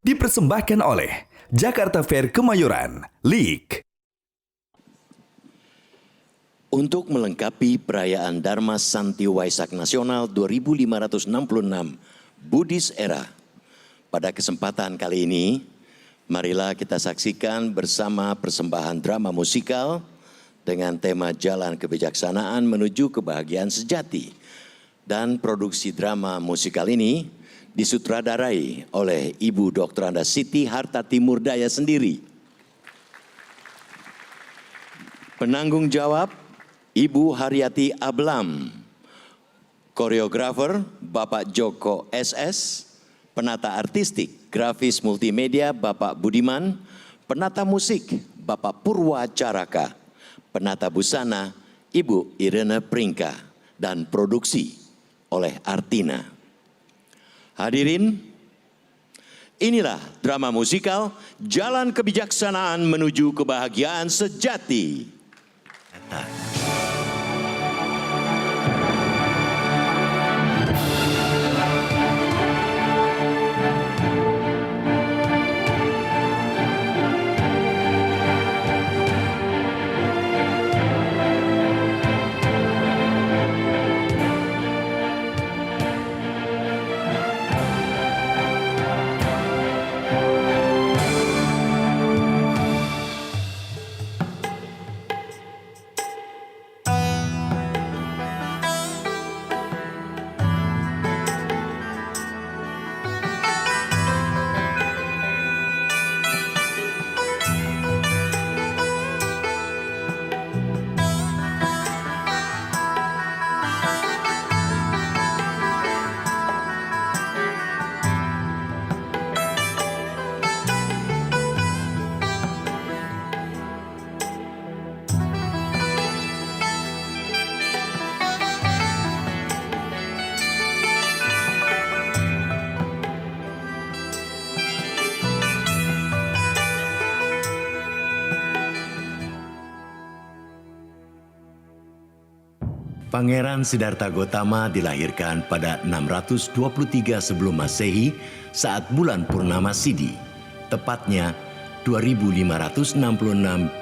Dipersembahkan oleh Jakarta Fair Kemayoran, LIK. Untuk melengkapi perayaan Dharma Santi Waisak Nasional 2566 Buddhist Era, pada kesempatan kali ini, marilah kita saksikan bersama persembahan drama musikal dengan tema Jalan Kebijaksanaan Menuju Kebahagiaan Sejati. Dan produksi drama musikal ini disutradarai oleh Ibu Dr. Anda Siti Hartati Murdaya sendiri. Penanggung jawab Ibu Haryati Ablam, koreografer Bapak Joko SS, penata artistik grafis multimedia Bapak Budiman, penata musik Bapak Purwa Caraka, penata busana Ibu Irene Pringka, dan produksi oleh Artina. Hadirin, inilah drama musikal Jalan Kebijaksanaan Menuju Kebahagiaan Sejati. Pangeran Siddhartha Gautama dilahirkan pada 623 sebelum Masehi saat bulan Purnama Sidhi, tepatnya 2566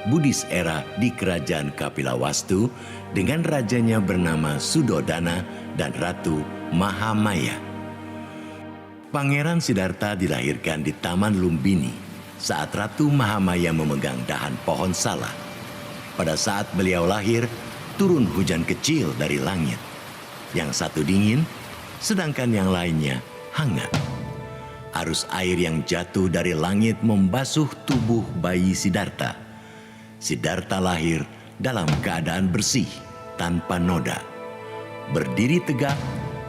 Buddhist Era di Kerajaan Kapilawastu dengan rajanya bernama Sudodana dan Ratu Mahamaya. Pangeran Siddhartha dilahirkan di Taman Lumbini saat Ratu Mahamaya memegang dahan pohon salah. Pada saat beliau lahir, turun hujan kecil dari langit. Yang satu dingin, sedangkan yang lainnya hangat. Arus air yang jatuh dari langit membasuh tubuh bayi Siddhartha. Siddhartha lahir dalam keadaan bersih, tanpa noda. Berdiri tegak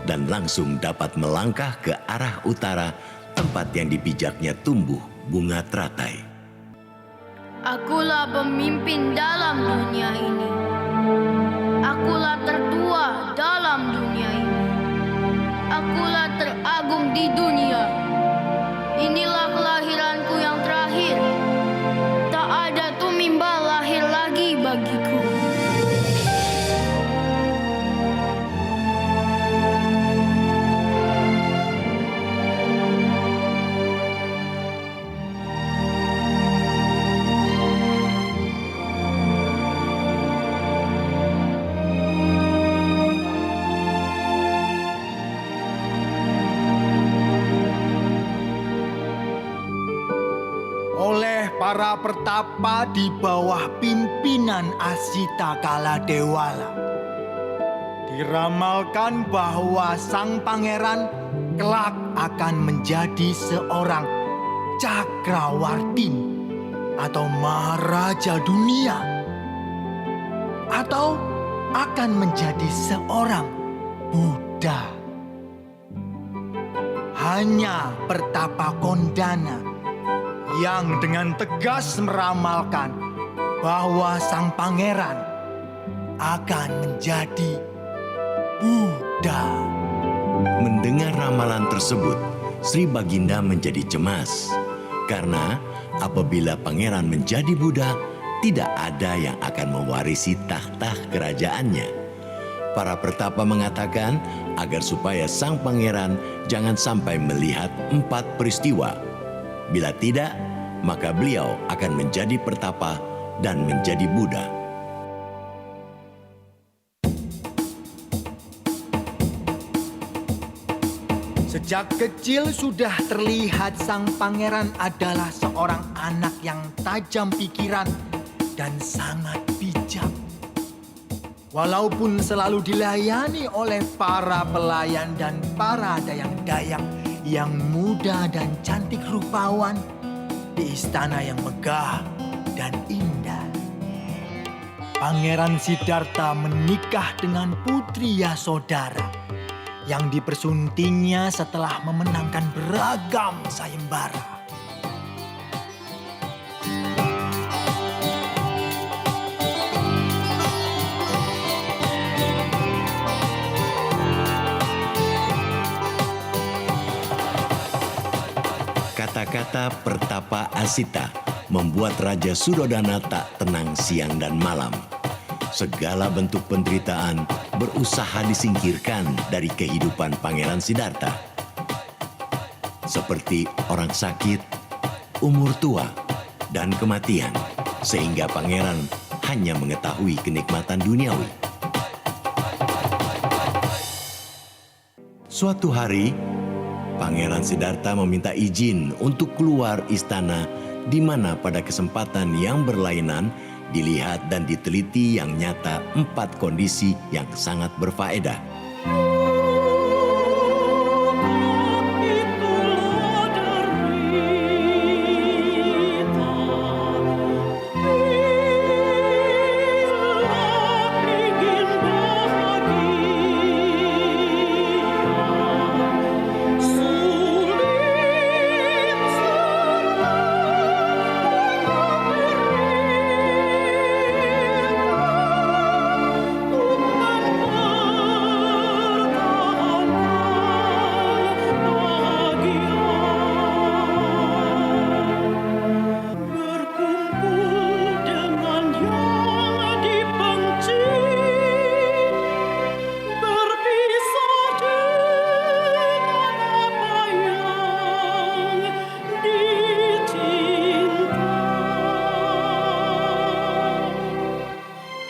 dan langsung dapat melangkah ke arah utara, tempat yang dipijaknya tumbuh bunga teratai. Akulah pemimpin dalam dunia ini. Akulah tertua dalam dunia ini. Akulah teragung di dunia. Inilah kelahiranku yang terakhir. Tak ada tumimbal lahir lagi bagiku. Para pertapa di bawah pimpinan Asita Kaladewala. Diramalkan bahwa sang pangeran kelak akan menjadi seorang Cakrawartin atau Maharaja dunia, atau akan menjadi seorang Buddha. Hanya pertapa Kondana yang dengan tegas meramalkan bahwa sang pangeran akan menjadi Buddha. Mendengar ramalan tersebut, Sri Baginda menjadi cemas. Karena apabila pangeran menjadi Buddha, tidak ada yang akan mewarisi takhta kerajaannya. Para pertapa mengatakan agar supaya sang pangeran jangan sampai melihat 4 peristiwa. Bila tidak, maka beliau akan menjadi pertapa dan menjadi Buddha. Sejak kecil sudah terlihat sang pangeran adalah seorang anak yang tajam pikiran dan sangat bijak. Walaupun selalu dilayani oleh para pelayan dan para dayang-dayang yang muda dan cantik rupawan di istana yang megah dan indah. Pangeran Siddhartha menikah dengan Putri Yasodhara yang dipersuntingnya setelah memenangkan beragam sayembara. Kata-kata pertapa Asita membuat Raja Suddhodana tak tenang siang dan malam. Segala bentuk penderitaan berusaha disingkirkan dari kehidupan Pangeran Siddhartha. Seperti orang sakit, umur tua, dan kematian, sehingga pangeran hanya mengetahui kenikmatan duniawi. Suatu hari, Pangeran Siddhartha meminta izin untuk keluar istana, di mana pada kesempatan yang berlainan dilihat dan diteliti yang nyata 4 kondisi yang sangat berfaedah.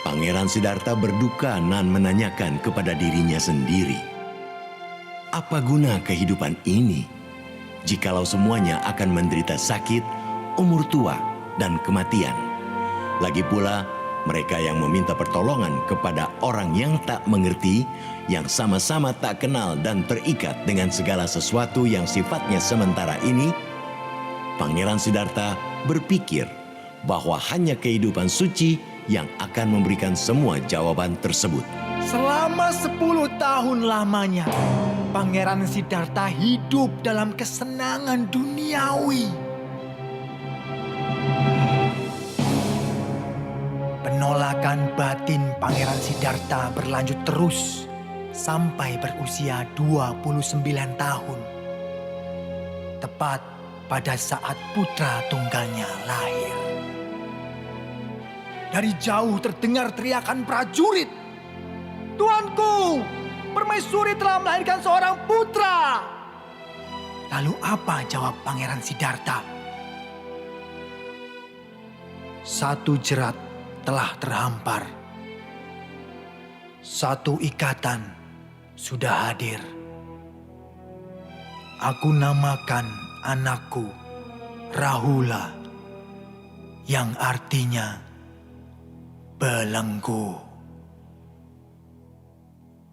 Pangeran Siddhartha berduka dan menanyakan kepada dirinya sendiri, apa guna kehidupan ini jikalau semuanya akan menderita sakit, umur tua, dan kematian? Lagi pula, mereka yang meminta pertolongan kepada orang yang tak mengerti, yang sama-sama tak kenal dan terikat dengan segala sesuatu yang sifatnya sementara ini, Pangeran Siddhartha berpikir bahwa hanya kehidupan suci yang akan memberikan semua jawaban tersebut. Selama 10 tahun lamanya, Pangeran Siddhartha hidup dalam kesenangan duniawi. Penolakan batin Pangeran Siddhartha berlanjut terus sampai berusia 29 tahun. Tepat pada saat putra tunggalnya lahir. Dari jauh terdengar teriakan prajurit. "Tuanku, permaisuri telah melahirkan seorang putra." Lalu apa jawab Pangeran Siddhartha? Satu jerat telah terhampar. Satu ikatan sudah hadir. Aku namakan anakku Rahula, yang artinya belenggu.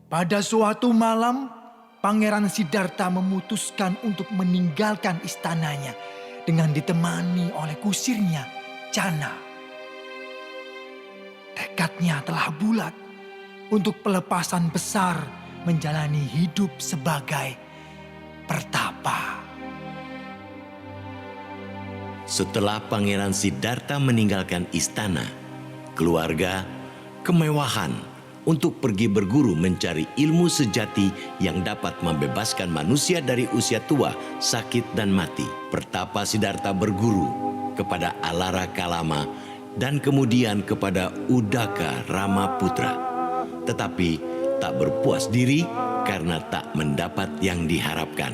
Pada suatu malam, Pangeran Siddhartha memutuskan untuk meninggalkan istananya dengan ditemani oleh kusirnya, Channa. Tekadnya telah bulat untuk pelepasan besar menjalani hidup sebagai pertapa. Setelah Pangeran Siddhartha meninggalkan istana, keluarga, kemewahan untuk pergi berguru mencari ilmu sejati yang dapat membebaskan manusia dari usia tua, sakit, dan mati. Pertapa Siddhartha berguru kepada Alara Kalama dan kemudian kepada Udaka Ramaputra. Tetapi tak berpuas diri karena tak mendapat yang diharapkan.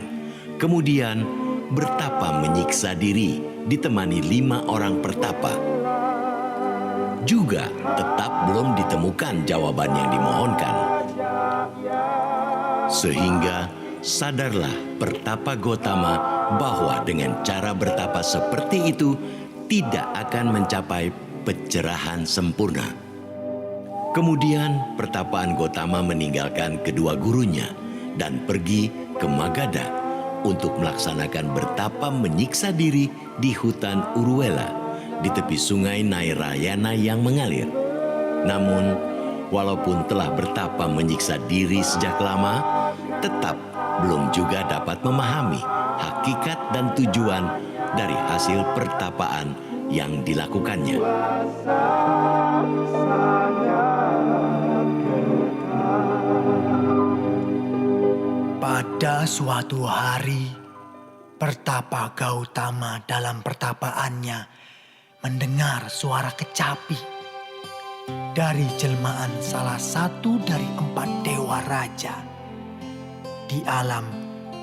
Kemudian bertapa menyiksa diri ditemani 5 orang pertapa. Juga tetap belum ditemukan jawaban yang dimohonkan. Sehingga sadarlah pertapa Gotama bahwa dengan cara bertapa seperti itu tidak akan mencapai pencerahan sempurna. Kemudian pertapaan Gotama meninggalkan kedua gurunya dan pergi ke Magadha untuk melaksanakan bertapa menyiksa diri di hutan Uruvela di tepi sungai Nairayana yang mengalir. Namun, walaupun telah bertapa menyiksa diri sejak lama, tetap belum juga dapat memahami hakikat dan tujuan dari hasil pertapaan yang dilakukannya. Pada suatu hari, pertapa Gautama dalam pertapaannya mendengar suara kecapi dari jelmaan salah satu dari 4 dewa raja di alam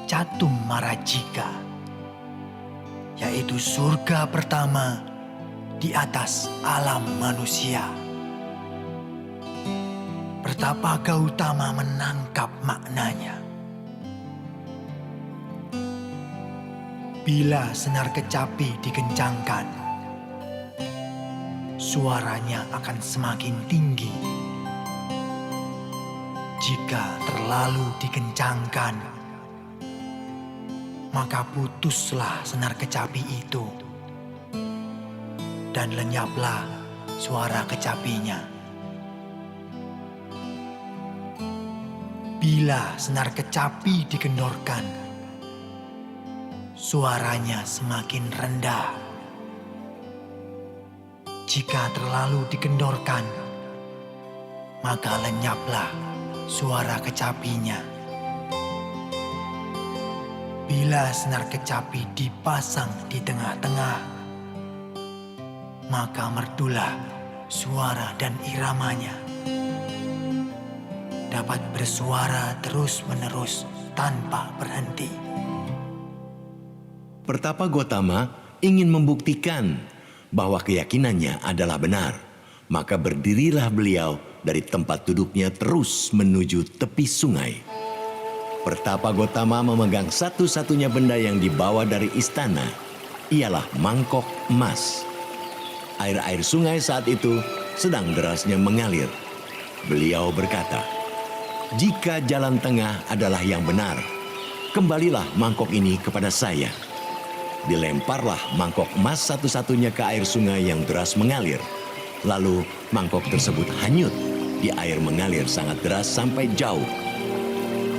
Catum Marajika, yaitu surga pertama di atas alam manusia. Pertapa Gautama menangkap maknanya. Bila senar kecapi dikencangkan, suaranya akan semakin tinggi. Jika terlalu dikencangkan, maka putuslah senar kecapi itu dan lenyaplah suara kecapinya. Bila senar kecapi dikendorkan, suaranya semakin rendah. Jika terlalu dikendorkan, maka lenyaplah suara kecapinya. Bila senar kecapi dipasang di tengah-tengah, maka merdulah suara dan iramanya. Dapat bersuara terus-menerus tanpa berhenti. Pertapa Gotama ingin membuktikan bahwa keyakinannya adalah benar. Maka berdirilah beliau dari tempat duduknya terus menuju tepi sungai. Pertapa Gotama memegang satu-satunya benda yang dibawa dari istana, ialah mangkok emas. Air-air sungai saat itu sedang derasnya mengalir. Beliau berkata, "Jika jalan tengah adalah yang benar, kembalilah mangkok ini kepada saya." Dilemparlah mangkok emas satu-satunya ke air sungai yang deras mengalir. Lalu mangkok tersebut hanyut di air mengalir sangat deras sampai jauh.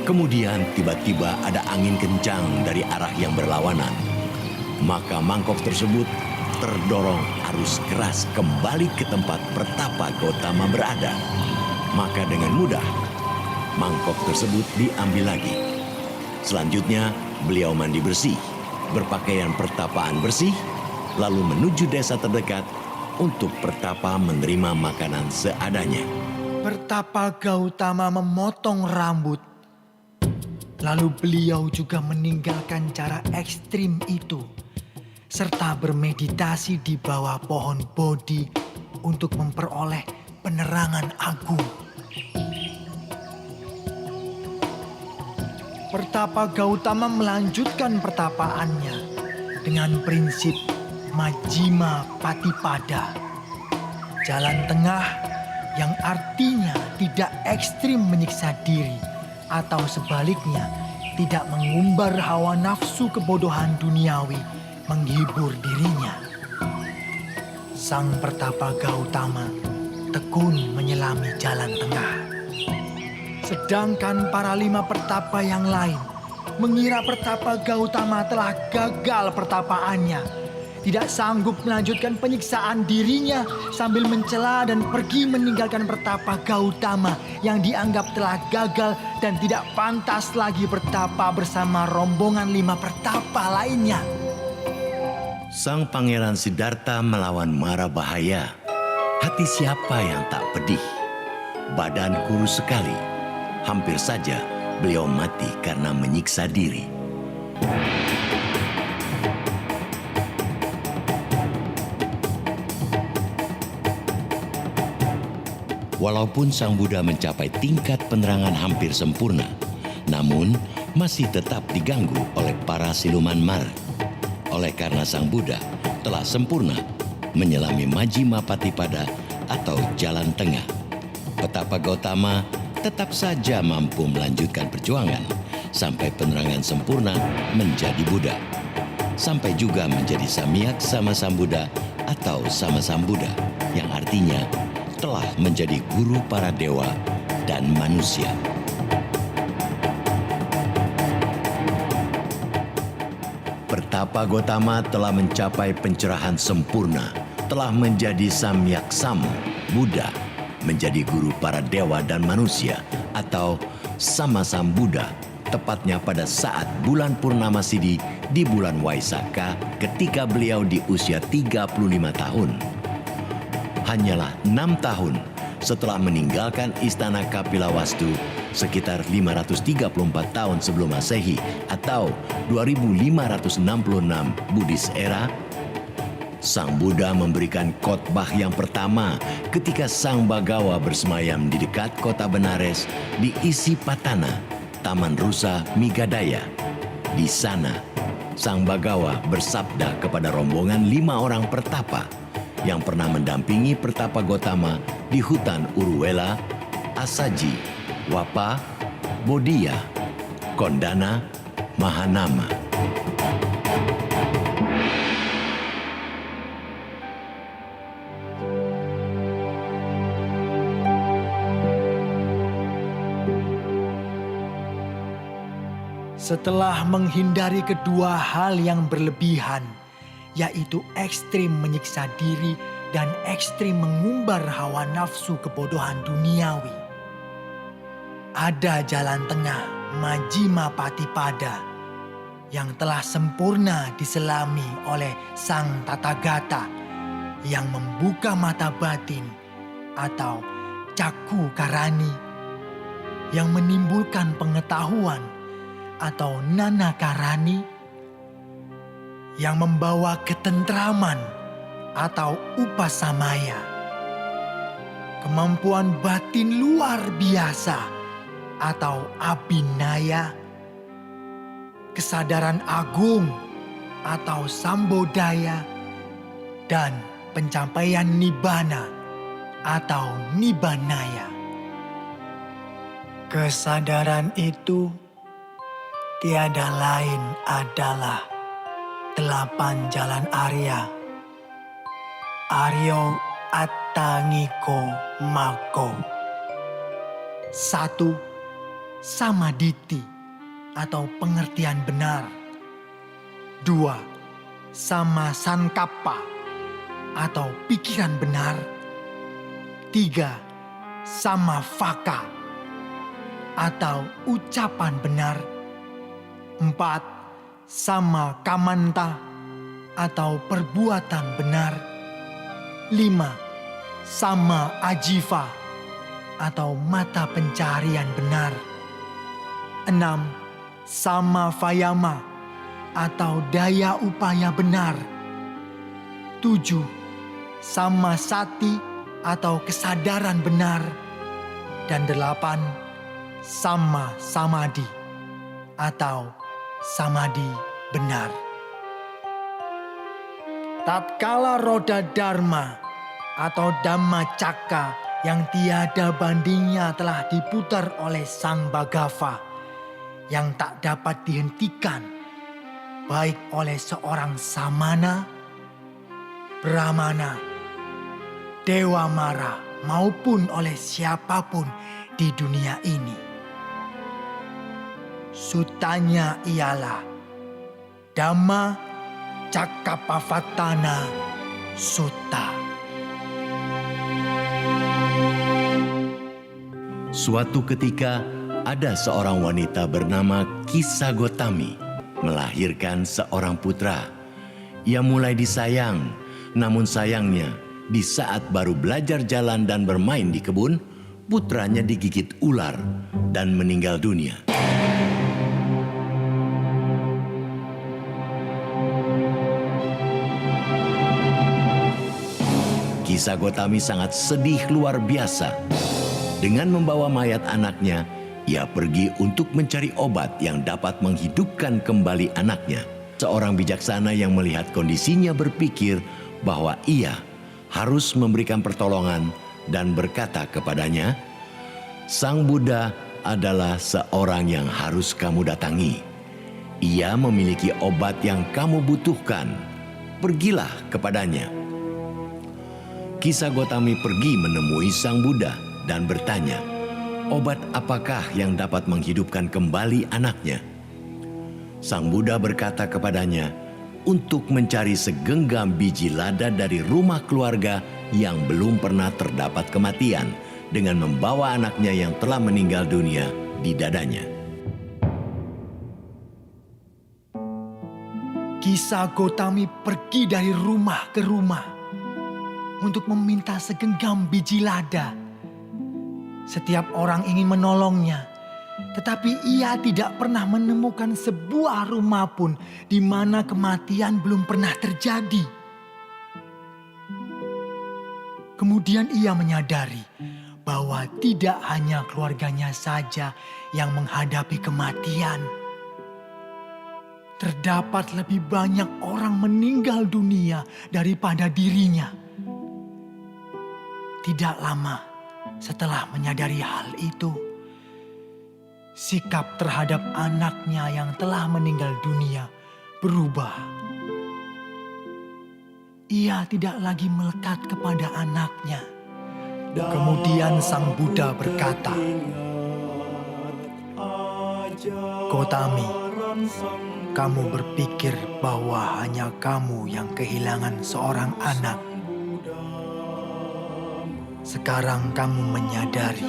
Kemudian tiba-tiba ada angin kencang dari arah yang berlawanan. Maka mangkok tersebut terdorong arus keras kembali ke tempat pertapa Gotama berada. Maka dengan mudah mangkok tersebut diambil lagi. Selanjutnya beliau mandi bersih, berpakaian pertapaan bersih, lalu menuju desa terdekat untuk pertapa menerima makanan seadanya. Pertapa Gautama memotong rambut. Lalu beliau juga meninggalkan cara ekstrim itu, serta bermeditasi di bawah pohon Bodhi untuk memperoleh penerangan agung. Pertapa Gautama melanjutkan pertapaannya dengan prinsip Majjhima Patipada, jalan tengah yang artinya tidak ekstrim menyiksa diri atau sebaliknya tidak mengumbar hawa nafsu kebodohan duniawi menghibur dirinya. Sang pertapa Gautama tekun menyelami jalan tengah. Sedangkan para 5 pertapa yang lain mengira pertapa Gautama telah gagal pertapaannya, tidak sanggup melanjutkan penyiksaan dirinya sambil mencela dan pergi meninggalkan pertapa Gautama yang dianggap telah gagal dan tidak pantas lagi bertapa bersama rombongan 5 pertapa lainnya. Sang Pangeran Siddhartha melawan mara bahaya. Hati siapa yang tak pedih? Badan kurus sekali. Hampir saja beliau mati karena menyiksa diri. Walaupun Sang Buddha mencapai tingkat penerangan hampir sempurna, namun masih tetap diganggu oleh para siluman mar. Oleh karena Sang Buddha telah sempurna menyelami Majjhima Patipada atau jalan tengah, Petapa Gautama tetap saja mampu melanjutkan perjuangan sampai penerangan sempurna menjadi Buddha, sampai juga menjadi Samyak Sama Sambuddha atau Sama Sambuddha, yang artinya telah menjadi guru para dewa dan manusia. Pertapa Gautama telah mencapai pencerahan sempurna, telah menjadi Samyak Sam Buddha, menjadi guru para dewa dan manusia atau Sama Sambuddha, tepatnya pada saat bulan Purnama Sidi di bulan Waisaka ketika beliau di usia 35 tahun. Hanyalah 6 tahun setelah meninggalkan istana Kapilawastu sekitar 534 tahun sebelum Masehi atau 2566 Buddhis era, Sang Buddha memberikan khotbah yang pertama ketika Sang Bagawa bersemayam di dekat kota Benares di Isipatana, Taman Rusa Migadaya. Di sana, Sang Bagawa bersabda kepada rombongan 5 orang pertapa yang pernah mendampingi Pertapa Gautama di hutan Uruwela, Asaji, Wapa, Bodhiya, Kondana, Mahanama. Setelah menghindari kedua hal yang berlebihan, yaitu ekstrim menyiksa diri dan ekstrim mengumbar hawa nafsu kebodohan duniawi, ada jalan tengah Majjhima Patipada yang telah sempurna diselami oleh Sang Tathagata yang membuka mata batin atau Cakku Karani, yang menimbulkan pengetahuan atau Nana Karani, yang membawa ketentraman atau Upasamaya, kemampuan batin luar biasa atau Abhinaya, kesadaran agung atau Sambodaya, dan pencapaian Nibbana atau Nibbanaya. Kesadaran itu tiada lain adalah 8 jalan Arya. Aryo Attangiko Mako. 1. Samaditi atau pengertian benar. 2. Sama Sankappa atau pikiran benar. 3. Sama Vaka atau ucapan benar. 4. Sama Kamanta atau perbuatan benar. 5. Sama Ajiva atau mata pencarian benar. 6. Sama Vayama atau daya upaya benar. 7. Sama Sati atau kesadaran benar. Dan 8. Sama Samadhi atau Samadhi benar. Tatkala roda Dharma atau Dhammacakka yang tiada bandingnya telah diputar oleh Sang Bhagava yang tak dapat dihentikan baik oleh seorang samana, brahmana, dewa mara maupun oleh siapapun di dunia ini. Sutanya ialah Dhamma Cakkappavattana Sutta. Suatu ketika ada seorang wanita bernama Kissa Gotami melahirkan seorang putra. Ia mulai disayang, namun sayangnya di saat baru belajar jalan dan bermain di kebun, putranya digigit ular dan meninggal dunia. Kissa Gotami sangat sedih luar biasa. Dengan membawa mayat anaknya, ia pergi untuk mencari obat yang dapat menghidupkan kembali anaknya. Seorang bijaksana yang melihat kondisinya berpikir bahwa ia harus memberikan pertolongan dan berkata kepadanya, "Sang Buddha adalah seorang yang harus kamu datangi. Ia memiliki obat yang kamu butuhkan. Pergilah kepadanya." Kisah Gotami pergi menemui Sang Buddha dan bertanya, "Obat apakah yang dapat menghidupkan kembali anaknya?" Sang Buddha berkata kepadanya, untuk mencari segenggam biji lada dari rumah keluarga yang belum pernah terdapat kematian, dengan membawa anaknya yang telah meninggal dunia di dadanya. Kisah Gotami pergi dari rumah ke rumah untuk meminta segenggam biji lada. Setiap orang ingin menolongnya, tetapi ia tidak pernah menemukan sebuah rumah pun di mana kematian belum pernah terjadi. Kemudian ia menyadari bahwa tidak hanya keluarganya saja yang menghadapi kematian. Terdapat lebih banyak orang meninggal dunia daripada dirinya. Tidak lama setelah menyadari hal itu, sikap terhadap anaknya yang telah meninggal dunia berubah. Ia tidak lagi melekat kepada anaknya. Kemudian Sang Buddha berkata, "Gotami, kamu berpikir bahwa hanya kamu yang kehilangan seorang anak. Sekarang kamu menyadari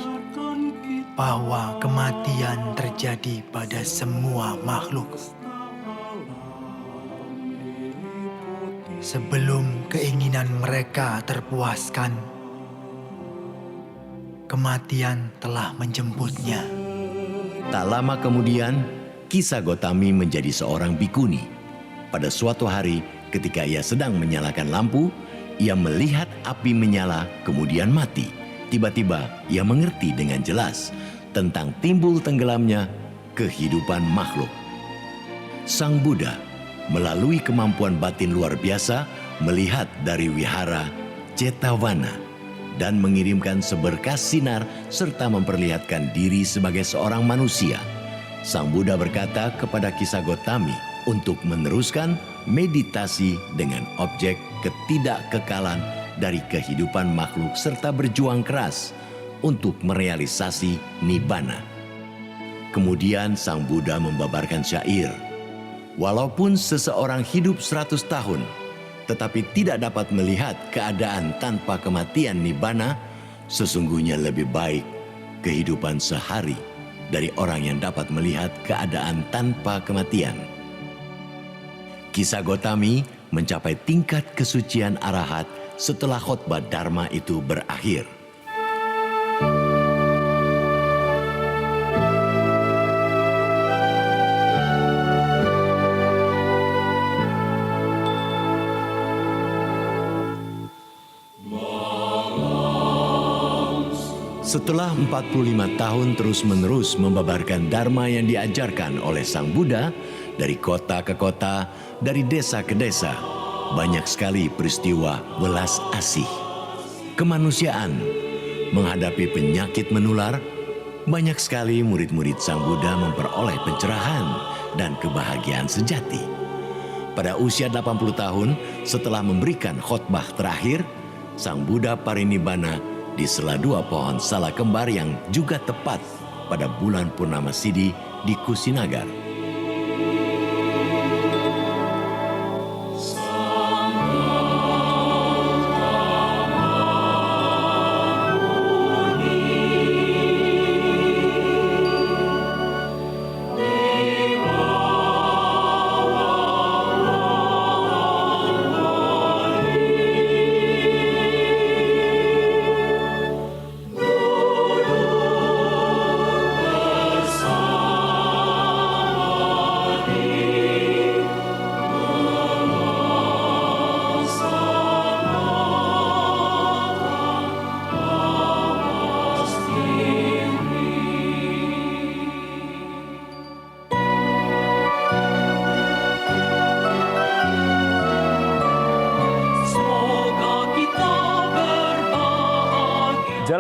bahwa kematian terjadi pada semua makhluk. Sebelum keinginan mereka terpuaskan, kematian telah menjemputnya." Tak lama kemudian, Kisah Gotami menjadi seorang bikuni. Pada suatu hari, ketika ia sedang menyalakan lampu, ia melihat api menyala kemudian mati. Tiba-tiba ia mengerti dengan jelas tentang timbul tenggelamnya kehidupan makhluk. Sang Buddha melalui kemampuan batin luar biasa melihat dari wihara Jetavana dan mengirimkan seberkas sinar serta memperlihatkan diri sebagai seorang manusia. Sang Buddha berkata kepada Kisah Gotami untuk meneruskan meditasi dengan objek ketidakkekalan dari kehidupan makhluk serta berjuang keras untuk merealisasi Nibbana. Kemudian Sang Buddha membabarkan syair, "Walaupun seseorang hidup 100 tahun, tetapi tidak dapat melihat keadaan tanpa kematian Nibbana, sesungguhnya lebih baik kehidupan sehari dari orang yang dapat melihat keadaan tanpa kematian." Kisah Gotami mencapai tingkat kesucian arahat setelah khotbah Dharma itu berakhir. Setelah 45 tahun terus-menerus membabarkan Dharma yang diajarkan oleh Sang Buddha, dari kota ke kota, dari desa ke desa, banyak sekali peristiwa welas asih. Kemanusiaan menghadapi penyakit menular, banyak sekali murid-murid Sang Buddha memperoleh pencerahan dan kebahagiaan sejati. Pada usia 80 tahun setelah memberikan khotbah terakhir, Sang Buddha parinibbana di sela dua pohon sala kembar yang juga tepat pada bulan Purnama Sidhi di Kusinagar.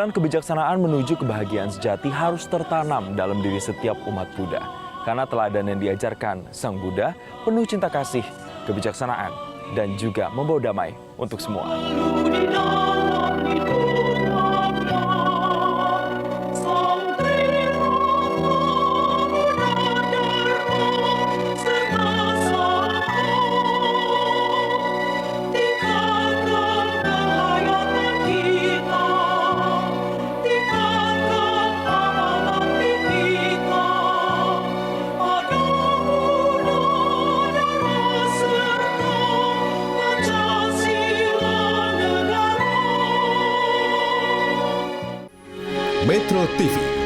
Ajaran kebijaksanaan menuju kebahagiaan sejati harus tertanam dalam diri setiap umat Buddha. Karena teladan yang diajarkan Sang Buddha penuh cinta kasih, kebijaksanaan, dan juga membawa damai untuk semua. Metro TV